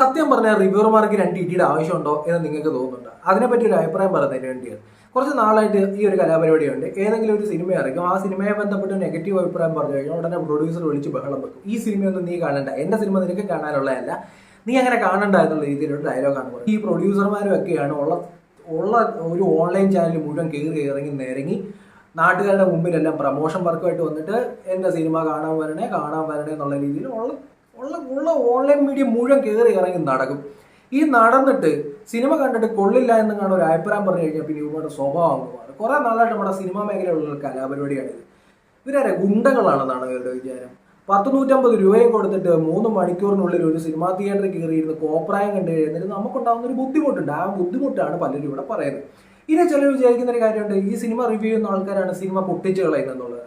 സത്യം പറഞ്ഞാൽ റിവ്യൂർമാർക്ക് 2 ഇടിയുടെ ആവശ്യമുണ്ടോ എന്ന് നിങ്ങൾക്ക് തോന്നുന്നുണ്ട്? അതിനെപ്പറ്റി ഒരു അഭിപ്രായം പറയുന്നതിന് വേണ്ടിയാണ്. കുറച്ച് നാളായിട്ട് ഈ ഒരു കലാപരിപാടിയുണ്ട്. ഏതെങ്കിലും ഒരു സിനിമ ഇറക്കും, ആ സിനിമയെ ബന്ധപ്പെട്ട് നെഗറ്റീവ് അഭിപ്രായം പറഞ്ഞു കഴിഞ്ഞാൽ ഉടനെ പ്രൊഡ്യൂസർ വിളിച്ച് ബഹളം വെക്കും. ഈ സിനിമയൊന്നും നീ കാണണ്ട, എന്റെ സിനിമ നിനക്ക് കാണാനുള്ളതല്ല, നീ അങ്ങനെ കാണണ്ട എന്നുള്ള രീതിയിലുള്ള ഡയലോഗാണ് പറയുന്നത്. ഈ പ്രൊഡ്യൂസർമാരും ഒക്കെയാണ് ഉള്ള ഒരു ഓൺലൈൻ ചാനൽ മുഴുവൻ കയറി നിരങ്ങി നാട്ടുകാരുടെ മുമ്പിലെല്ലാം പ്രമോഷൻ വർക്കുമായിട്ട് വന്നിട്ട് എന്റെ സിനിമ കാണാൻ വരണേ എന്നുള്ള രീതിയിൽ ഉള്ള ഓൺലൈൻ മീഡിയ മുഴുവൻ കയറി ഇറങ്ങി നടക്കും. ഈ നടന്നിട്ട് സിനിമ കണ്ടിട്ട് കൊള്ളില്ല എന്ന് കാണാൻ ഒരു അഭിപ്രായം പറഞ്ഞു കഴിഞ്ഞാൽ പിന്നെ ഇവരുടെ സ്വഭാവം മാറും. കുറെ നാളായിട്ട് നമ്മുടെ സിനിമാ മേഖലയിലുള്ള കലാപരിപാടിയാണിത്. ഇവരെ ഗുണ്ടകളാണെന്നാണ് ഇവരുടെ വിചാരം. 100-150 രൂപയും കൊടുത്തിട്ട് 3 മണിക്കൂറിനുള്ളിൽ ഒരു സിനിമാ തിയേറ്ററിൽ കയറിയിരുന്ന് കോപ്രായം കണ്ടു കഴിഞ്ഞിട്ട് നമുക്കുണ്ടാകുന്ന ഒരു ബുദ്ധിമുട്ടുണ്ട്. ആ ബുദ്ധിമുട്ടാണ് പലരും ഇവിടെ പറയുന്നത്. ഇനി ചിലർ വിചാരിക്കുന്ന ഒരു കാര്യമുണ്ട്, ഈ സിനിമ റിവ്യൂ ചെയ്യുന്ന ആൾക്കാരാണ് സിനിമ പൊട്ടിച്ച് കളയുന്നത്.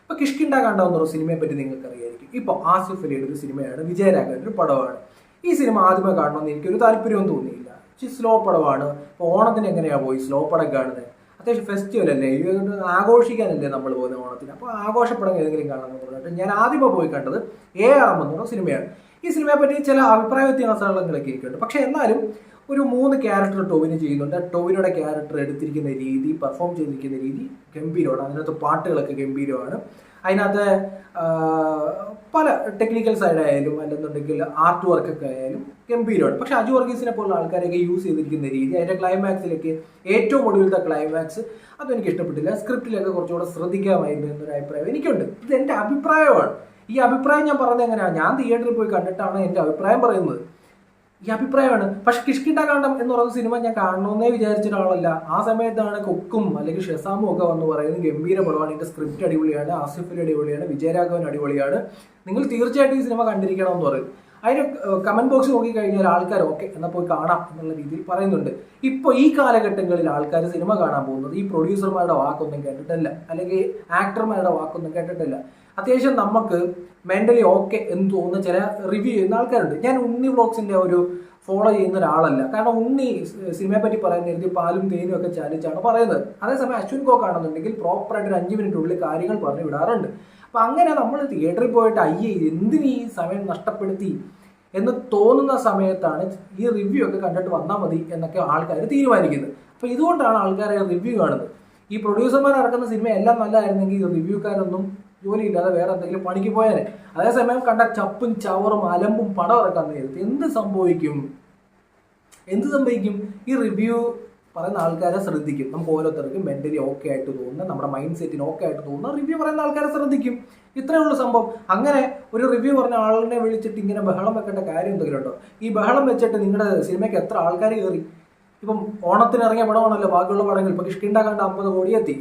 ഇപ്പൊ കിഷ്കിണ്ട കണ്ടാവുന്ന സിനിമയെ പറ്റി നിങ്ങൾക്ക് അറിയായിരിക്കും. ഇപ്പൊ ആസിഫ് അലിയുടെ ഒരു സിനിമയാണ്, വിജയരാഘവന്റെ ഒരു പടമാണ്. ഈ സിനിമ ആദ്യമേ കാണണമെന്ന് എനിക്കൊരു താല്പര്യവും തോന്നിയില്ല. സ്ലോ പടമാണ്. ഇപ്പൊ ഓണത്തിന് എങ്ങനെയാ പോയി സ്ലോ പടം കാണുന്നത്? അത്യാവശ്യം ഫെസ്റ്റിവൽ അല്ലേ, ആഘോഷിക്കാനല്ലേ നമ്മൾ പോകുന്നത് ഓണത്തിന്. അപ്പോൾ ആഘോഷപ്പടം ഏതെങ്കിലും കാണാമെന്ന് പറഞ്ഞിട്ട് ഞാൻ ആദ്യമേ പോയി കണ്ടത് AR എന്ന സിനിമയാണ്. ഈ സിനിമയെ പറ്റി ചില അഭിപ്രായ വ്യത്യാസങ്ങളൊക്കെ ഇരിക്കുന്നുണ്ട്. പക്ഷെ എന്നാലും ഒരു 3 ക്യാരക്ടർ ടോവിന് ചെയ്യുന്നുണ്ട്. ടോവിനോടെ ക്യാരക്ടർ എടുത്തിരിക്കുന്ന രീതി, പെർഫോം ചെയ്തിരിക്കുന്ന രീതി ഗംഭീരമാണ്. അതിനകത്ത് പാട്ടുകളൊക്കെ ഗംഭീരമാണ്. അതിനകത്ത് പല ടെക്നിക്കൽ സൈഡായാലും അല്ലെന്നുണ്ടെങ്കിൽ ആർട്ട് വർക്കൊക്കെ ആയാലും ഗംഭീരമാണ്. പക്ഷെ അജു വർഗീസിനെ പോലുള്ള ആൾക്കാരൊക്കെ യൂസ് ചെയ്തിരിക്കുന്ന രീതി, അതിന്റെ ക്ലൈമാക്സിലേക്ക് ഏറ്റവും ഒടുവിലത്തെ ക്ലൈമാക്സ് അതും എനിക്ക് ഇഷ്ടപ്പെട്ടില്ല. സ്ക്രിപ്റ്റിലൊക്കെ കുറച്ചുകൂടെ ശ്രദ്ധിക്കാമായിരുന്നു എന്നൊരു അഭിപ്രായം എനിക്കുണ്ട്. ഇത് എന്റെ അഭിപ്രായമാണ്. ഈ അഭിപ്രായം ഞാൻ പറഞ്ഞത് എങ്ങനെയാണ്? ഞാൻ തിയേറ്ററിൽ പോയി കണ്ടിട്ടാണ് എന്റെ അഭിപ്രായം പറയുന്നത്. ഈ അഭിപ്രായമാണ്. പക്ഷെ കിഷ്കിണ്ട കാണ്ഡം എന്ന് പറയുന്ന സിനിമ ഞാൻ കാണണമെന്നേ വിചാരിച്ച ഒരാളല്ല. ആ സമയത്താണ് കൊക്കും അല്ലെങ്കിൽ ഷെസാമും ഒക്കെ വന്ന് പറയുന്നത് ഗംഭീര പടമാണ്, ഇതിന്റെ സ്ക്രിപ്റ്റ് അടിപൊളിയാണ്, ആസിഫ് അലി അടിപൊളിയാണ്, വിജയരാഘവൻ അടിപൊളിയാണ്, നിങ്ങൾ തീർച്ചയായിട്ടും ഈ സിനിമ കണ്ടിരിക്കണം എന്ന് പറയും. അതിന് കമന്റ് ബോക്സ് നോക്കി കഴിഞ്ഞാൽ ആൾക്കാർ ഓക്കെ എന്നാൽ പോയി കാണാം എന്നുള്ള രീതിയിൽ പറയുന്നുണ്ട്. ഇപ്പോൾ ഈ കാലഘട്ടങ്ങളിൽ ആൾക്കാർ സിനിമ കാണാൻ പോകുന്നത് ഈ പ്രൊഡ്യൂസർമാരുടെ വാക്കൊന്നും കേട്ടിട്ടല്ല, അല്ലെങ്കിൽ ആക്ടർമാരുടെ വാക്കൊന്നും കേട്ടിട്ടല്ല. അത്യാവശ്യം നമുക്ക് മെന്റലി ഓക്കെ എന്ന് തോന്നുന്ന ചില റിവ്യൂ ചെയ്യുന്ന ആൾക്കാരുണ്ട്. ഞാൻ ഉണ്ണി വ്ളോഗ്സിന്റെ ഒരു ഫോളോ ചെയ്യുന്ന ഒരാളല്ല. കാരണം ഉണ്ണി സിനിമയെ പറ്റി പറയുന്ന പാലും തേനും ഒക്കെ ചാലിച്ചാണ് പറയുന്നത്. അതേസമയം അശ്വിൻ കോക്ക് ആണെന്നുണ്ടെങ്കിൽ പ്രോപ്പറായിട്ട് ഒരു 5 മിനിറ്റിനുള്ളിൽ കാര്യങ്ങൾ പറഞ്ഞു വിടാറുണ്ട്. അപ്പൊ അങ്ങനെ നമ്മൾ തിയേറ്ററിൽ പോയിട്ട് എന്തിന് ഈ സമയം നഷ്ടപ്പെടുത്തി എന്ന് തോന്നുന്ന സമയത്താണ് ഈ റിവ്യൂ ഒക്കെ കണ്ടിട്ട് വന്നാൽ മതി എന്നൊക്കെ ആൾക്കാർ തീരുമാനിക്കുന്നത്. അപ്പൊ ഇതുകൊണ്ടാണ് ആൾക്കാരെ റിവ്യൂ കാണുന്നത്. ഈ പ്രൊഡ്യൂസർമാർ ഇറക്കുന്ന സിനിമ എല്ലാം നല്ലതായിരുന്നെങ്കിൽ റിവ്യൂക്കാരൊന്നും ജോലിയില്ലാതെ വേറെ എന്തെങ്കിലും പണിക്ക് പോയാലേ. അതേസമയം കണ്ട ചപ്പും ചവറും അലമ്പും പടം ഇറക്കാൻ നേരത്ത് എന്ത് സംഭവിക്കും? ഈ റിവ്യൂ പറയുന്ന ആൾക്കാരെ ശ്രദ്ധിക്കും. നമുക്ക് ഓരോരുത്തർക്കും മെന്റലി ഓക്കെ ആയിട്ട് തോന്നുന്ന, നമ്മുടെ മൈൻഡ് സെറ്റിന് ഓക്കെ ആയിട്ട് തോന്നുന്ന റിവ്യൂ പറയുന്ന ആൾക്കാരെ ശ്രദ്ധിക്കും. ഇത്രയേ ഉള്ളൂ സംഭവം. അങ്ങനെ ഒരു റിവ്യൂ പറഞ്ഞ ആളിനെ വിളിച്ചിട്ട് ഇങ്ങനെ ബഹളം വെക്കേണ്ട കാര്യം എന്തെങ്കിലും ഉണ്ടോ? ഈ ബഹളം വെച്ചിട്ട് നിങ്ങളുടെ സിനിമയ്ക്ക് എത്ര ആൾക്കാർ കയറി? ഇപ്പം ഓണത്തിന് ഇറങ്ങിയ പടമാണല്ലോ ബാക്കിയുള്ള പടങ്ങൾ. ഇപ്പൊ കിഷ്കിണ്ട കാണ്ഡം 50 കോടി എത്തി.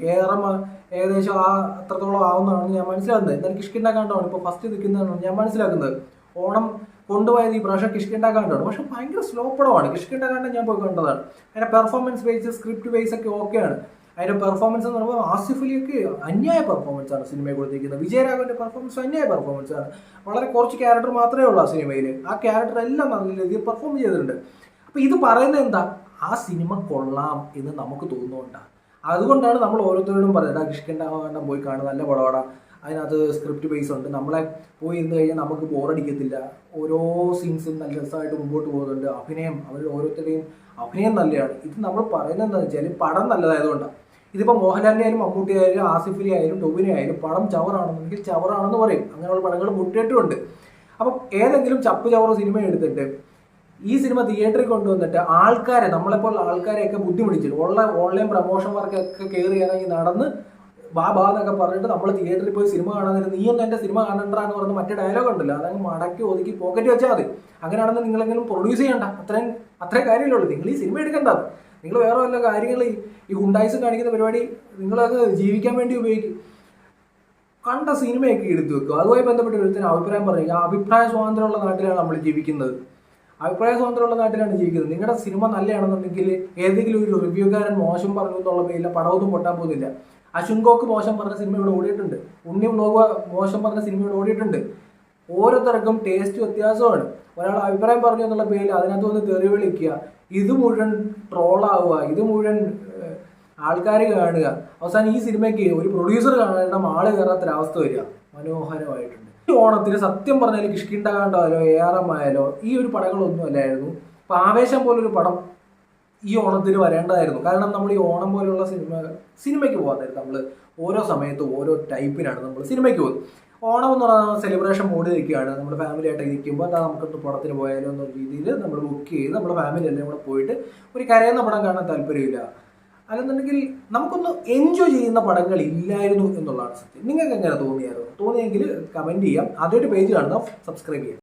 ഏകദേശം അത്രത്തോളം ആവുന്നതാണ് ഞാൻ മനസ്സിലാക്കുന്നത്. എന്നാലും കിഷ്കിണ്ട കാണ്ഡമാണ് ഇപ്പൊ ഫസ്റ്റ് നിൽക്കുന്നതാണ് ഞാൻ മനസ്സിലാക്കുന്നത്. ഓണം കൊണ്ടുപോയത് ഈ പ്രാവശ്യം കിഷ്കിണ്ട കാണ്ഡമാണ്. പക്ഷെ ഭയങ്കര സ്ലോ പടമാണ് കിഷ്കിണ്ട കാണ്ഡം. ഞാൻ പോയി കണ്ടതാണ്. അതിന്റെ പെർഫോമൻസ് ബേസ്, സ്ക്രിപ്റ്റ് ബേസ് ഒക്കെ ഓക്കെയാണ്. അതിന്റെ പെർഫോമൻസ് എന്ന് പറയുമ്പോൾ ആസിഫ് അലിയൊക്കെ അന്യായ പെർഫോമൻസ് ആണ് സിനിമയെ കൊടുത്തിരിക്കുന്നത്. വിജയരാഘവന്റെ പെർഫോമൻസ് അന്യായ പെർഫോമൻസ് ആണ്. വളരെ കുറച്ച് ക്യാരക്ടർ മാത്രമേ ഉള്ളൂ ആ സിനിമയിൽ. ആ ക്യാരക്ടർ എല്ലാം നല്ല രീതിയിൽ പെർഫോം ചെയ്തിട്ടുണ്ട്. അപ്പൊ ഇത് പറയുന്നത് എന്താ? ആ സിനിമ കൊള്ളാം എന്ന് നമുക്ക് തോന്നുന്നുണ്ടാണ്. അതുകൊണ്ടാണ് നമ്മൾ ഓരോരുത്തരോടും പറയുന്നത് കിഷ്കിണ്ട കാണ്ഡം പോയി കാണുക, നല്ല പടമാണ്, അതിനകത്ത് സ്ക്രിപ്റ്റ് ബേസ് ഉണ്ട്, നമ്മളെ പോയി ഇരുന്ന് കഴിഞ്ഞാൽ നമുക്ക് ബോറടിക്കത്തില്ല, ഓരോ സീൻസും നല്ല രസമായിട്ട് മുമ്പോട്ട് പോകുന്നുണ്ട്, അവർ ഓരോരുത്തരുടെയും അഭിനയം നല്ലതാണ്. ഇത് നമ്മൾ പറയുന്നത് എന്താണെന്ന് വെച്ചാൽ പടം നല്ലതായതുകൊണ്ടാണ്. ഇതിപ്പോൾ മോഹൻലാലിനെ ആയാലും മമ്മൂട്ടി ആയാലും ആസിഫ് അലി ആയാലും ടൊവിനോ ആയാലും പടം ചവറാണെന്നുണ്ടെങ്കിൽ ചവറാണെന്ന് പറയും. അങ്ങനെയുള്ള പടങ്ങൾ മുട്ടിയിട്ടുമുണ്ട്. അപ്പം ഏതെങ്കിലും ചപ്പ് ചവറ് സിനിമ എടുത്തിട്ട് ഈ സിനിമ തിയേറ്ററിൽ കൊണ്ടുവന്നിട്ട് ആൾക്കാരെ, നമ്മളെപ്പോലുള്ള ആൾക്കാരെയൊക്കെ ബുദ്ധിമുട്ടിച്ചിട്ട് ഓൺലൈൻ പ്രൊമോഷൻ വർക്കൊക്കെ കയറി ഇറങ്ങി നടന്ന് എന്നൊക്കെ പറഞ്ഞിട്ട് നമ്മൾ തിയേറ്ററിൽ പോയി സിനിമ കാണാൻ നേരം നീയൊന്നും എന്റെ സിനിമ കാണണ്ട എന്ന് പറഞ്ഞ് മറ്റേ ഡയലോഗ് ഉണ്ടല്ലോ, അതങ്ങ് മടക്കി ഒതുക്കി പോക്കറ്റ് വെച്ചാൽ മതി. അങ്ങനെയാണെന്ന് നിങ്ങളെങ്കിലും പ്രൊഡ്യൂസ് ചെയ്യണ്ട. അത്രയും കാര്യമില്ലുള്ളൂ. നിങ്ങൾ ഈ സിനിമ എടുക്കേണ്ടത്. നിങ്ങൾ വേറെ വല്ല കാര്യങ്ങൾ ഈ ഹുണ്ടായിസ് കാണിക്കുന്ന പരിപാടി നിങ്ങളത് ജീവിക്കാൻ വേണ്ടി ഉപയോഗിക്കും. കണ്ട സിനിമയൊക്കെ എടുത്തു വെക്കും. അതുമായി ബന്ധപ്പെട്ട് ഒരുത്തിന് അഭിപ്രായം പറയുക. അഭിപ്രായ സ്വാതന്ത്ര്യമുള്ള നാട്ടിലാണ് നമ്മൾ ജീവിക്കുന്നത്. അഭിപ്രായ സ്വാതന്ത്ര്യമുള്ള നാട്ടിലാണ് ജീവിക്കുന്നത്. നിങ്ങളുടെ സിനിമ നല്ലതാണെന്നുണ്ടെങ്കിൽ ഏതെങ്കിലും ഒരു റിവ്യൂക്കാരൻ മോശം പറഞ്ഞു എന്നുള്ള പേരില്ല പടമൊന്നും പൊട്ടാൻ പോകുന്നില്ല. അശ്വിൻ കോക്ക് മോശം പറഞ്ഞ സിനിമ ഇവിടെ ഓടിയിട്ടുണ്ട്. ഉണ്ണി വ്ളോഗ് മോശം പറഞ്ഞ സിനിമ ഇവിടെ ഓടിയിട്ടുണ്ട്. ഓരോരുത്തർക്കും ടേസ്റ്റ് വ്യത്യാസമാണ്. ഒരാൾ അഭിപ്രായം പറഞ്ഞു എന്നുള്ള പേരിൽ അതിനകത്ത് വന്ന് തെറി വിളിക്കുക, ഇത് മുഴുവൻ ട്രോളാവുക, ഇത് മുഴുവൻ ആൾക്കാർ കാണുക. അവസാനം ഈ സിനിമയ്ക്ക് ഒരു പ്രൊഡ്യൂസർ കാണേണ്ട ആള് കയറാത്തൊരവസ്ഥ വരിക. മനോഹരമായിട്ടുണ്ട്. ഈ ഓണത്തിന് സത്യം പറഞ്ഞാൽ കിഷ്കിണ്ടാകാണ്ടായാലോ ARM ആയാലോ ഈ ഒരു പടങ്ങളൊന്നും അല്ലായിരുന്നു. ഇപ്പൊ ആവേശം പോലൊരു പടം ഈ ഓണത്തിന് വരേണ്ടതായിരുന്നു. കാരണം നമ്മൾ ഈ ഓണം പോലുള്ള സിനിമയ്ക്ക് പോകാൻ നേരത്ത് നമ്മൾ ഓരോ സമയത്തും ഓരോ ടൈപ്പിനാണ് നമ്മൾ സിനിമയ്ക്ക് പോകുന്നത്. ഓണം എന്ന് പറയുന്ന സെലിബ്രേഷൻ മൂഡ് നിൽക്കുകയാണ്, നമ്മൾ ഫാമിലി ആയിട്ട് ഇരിക്കുമ്പോൾ അതാ നമുക്കൊന്ന് പടത്തിന് പോയാലോ എന്ന രീതിയിൽ നമ്മൾ ബുക്ക് ചെയ്ത് നമ്മുടെ ഫാമിലി എല്ലാം കൂടെ പോയിട്ട് ഒരു കരയുന്ന പടം കാണാൻ താല്പര്യമില്ല. അല്ലെന്നുണ്ടെങ്കിൽ നമുക്കൊന്ന് എൻജോയ് ചെയ്യുന്ന പടങ്ങൾ ഇല്ലായിരുന്നു എന്നുള്ളതാണ് സത്യം. നിങ്ങൾക്ക് എങ്ങനെ തോന്നിയായിരുന്നു? തോന്നിയെങ്കിൽ കമൻറ്റ് ചെയ്യാം. ആദ്യമായിട്ട് പേജ് കാണുക, സബ്സ്ക്രൈബ് ചെയ്യാം.